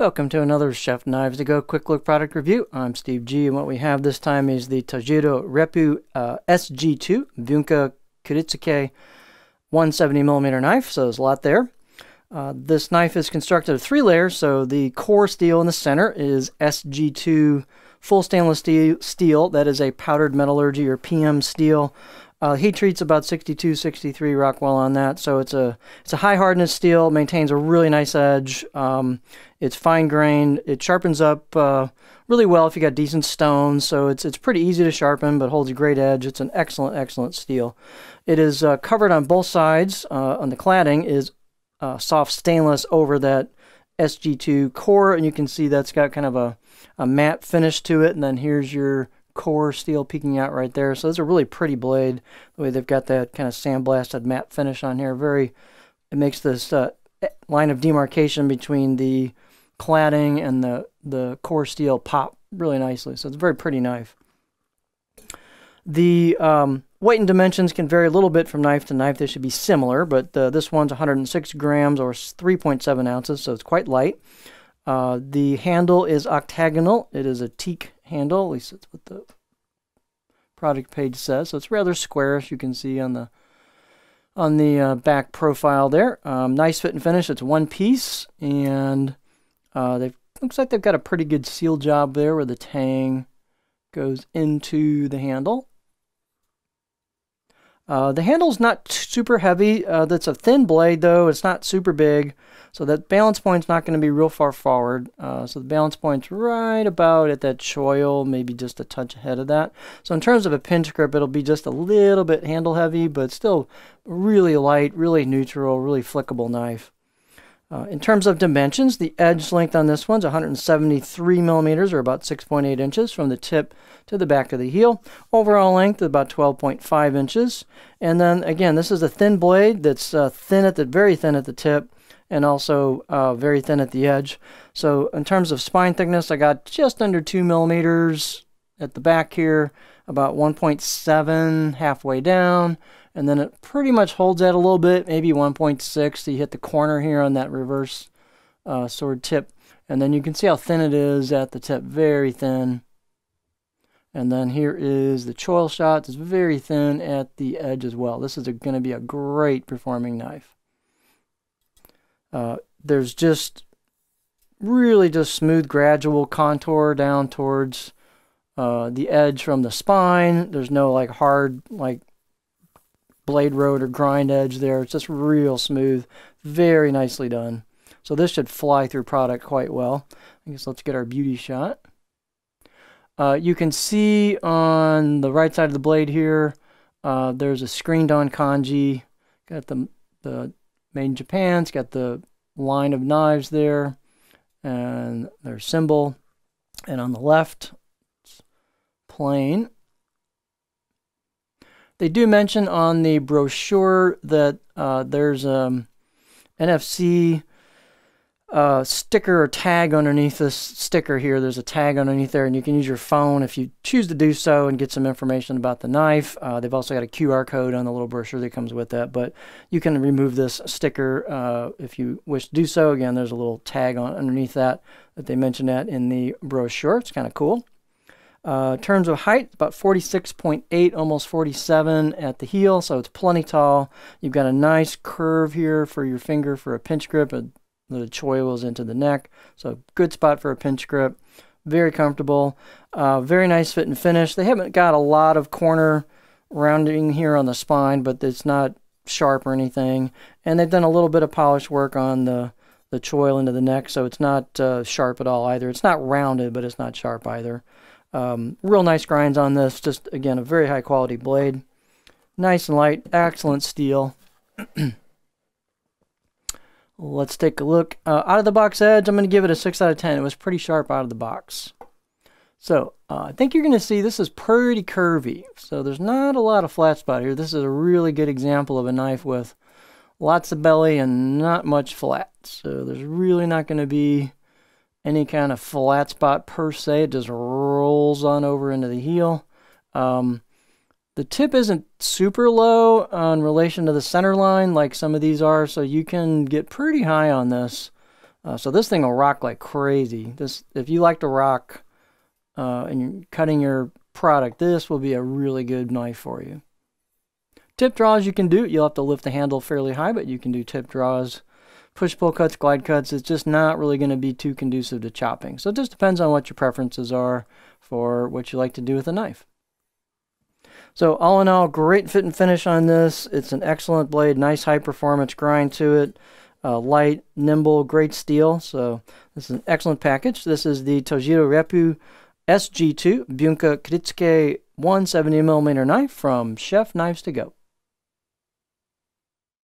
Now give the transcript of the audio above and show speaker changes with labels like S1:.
S1: Welcome to another Chef Knives to Go quick look product review. I'm Steve G, and what we have this time is the Tojiro Reppu SG2 Bunka Kiritsuke 170mm knife, so there's a lot there. This knife is constructed of 3 layers, so the core steel in the center is SG2 full stainless steel. That is a powdered metallurgy or PM steel. Heat treat's about 62, 63 Rockwell on that, so it's a high hardness steel, maintains a really nice edge. It's fine grained, it sharpens up really well if you got decent stones, so it's pretty easy to sharpen, but holds a great edge. It's an excellent steel. It is covered on both sides. On the cladding is soft stainless over that SG2 core, and you can see that's got kind of a matte finish to it, and then here's your core steel peeking out right there. So it's a really pretty blade, the way they've got that kind of sandblasted matte finish on here. It makes this line of demarcation between the cladding and the core steel pop really nicely. So it's a very pretty knife. The weight and dimensions can vary a little bit from knife to knife. They should be similar, but this one's 106 grams or 3.7 ounces, so it's quite light. The handle is octagonal. It is a teak handle, at least that's what the product page says. So it's rather squarish, you can see on the back profile there. Nice fit and finish. It's one piece, and looks like they've got a pretty good seal job there where the tang goes into the handle. The handle's not super heavy. That's a thin blade, though. It's not super big, so that balance point's not going to be real far forward. So the balance point's right about at that choil, maybe just a touch ahead of that. So in terms of a pinch grip, it'll be just a little bit handle heavy, but still really light, really neutral, really flickable knife. In terms of dimensions, the edge length on this one's 173 millimeters, or about 6.8 inches from the tip to the back of the heel. Overall length is about 12.5 inches. And then again, this is a thin blade that's very thin at the tip, and also very thin at the edge. So in terms of spine thickness, I got just under 2 millimeters at the back here, about 1.7 halfway down, and then it pretty much holds that a little bit, maybe 1.6. So you hit the corner here on that reverse sword tip, and then you can see how thin it is at the tip, very thin. And then here is the choil shot. It's very thin at the edge as well. This is going to be a great performing knife. There's really just smooth gradual contour down towards the edge from the spine. There's no like hard blade road or grind edge there. It's just real smooth, very nicely done. So this should fly through product quite well. I guess let's get our beauty shot. You can see on the right side of the blade here, there's a screened on kanji. Got the made in Japan. It's got the line of knives there and their symbol. And on the left, it's plain. They do mention on the brochure that there's NFC sticker or tag underneath this sticker here. There's a tag underneath there, and you can use your phone if you choose to do so and get some information about the knife. They've also got a QR code on the little brochure that comes with that, but you can remove this sticker if you wish to do so. Again, there's a little tag underneath that they mentioned that in the brochure. It's kind of cool. In terms of height, about 46.8, almost 47 at the heel, so it's plenty tall. You've got a nice curve here for your finger for a pinch grip. The choil is into the neck, so good spot for a pinch grip. Very comfortable. Very nice fit and finish. They haven't got a lot of corner rounding here on the spine, but it's not sharp or anything. And they've done a little bit of polish work on the choil into the neck, so it's not sharp at all either. It's not rounded, but it's not sharp either. Real nice grinds on this. Just, again, a very high quality blade. Nice and light. Excellent steel. Let's take a look. Out of the box edge, I'm going to give it a 6 out of 10. It was pretty sharp out of the box. So I think you're going to see this is pretty curvy. So there's not a lot of flat spot here. This is a really good example of a knife with lots of belly and not much flat. So there's really not going to be any kind of flat spot per se. It just rolls on over into the heel. The tip isn't super low in relation to the center line like some of these are, so you can get pretty high on this So this thing will rock like crazy. If you like to rock and you're cutting your product, this will be a really good knife for you. Tip draws you can do. You'll have to lift the handle fairly high, but you can do tip draws. Push-pull cuts, glide cuts, it's just not really going to be too conducive to chopping. So it just depends on what your preferences are for what you like to do with a knife. So all in all, great fit and finish on this. It's an excellent blade, nice high performance grind to it. Light, nimble, great steel. So this is an excellent package. This is the Tojiro Reppu SG2 Bunka Kiritsuke 170mm knife from Chef Knives to Go.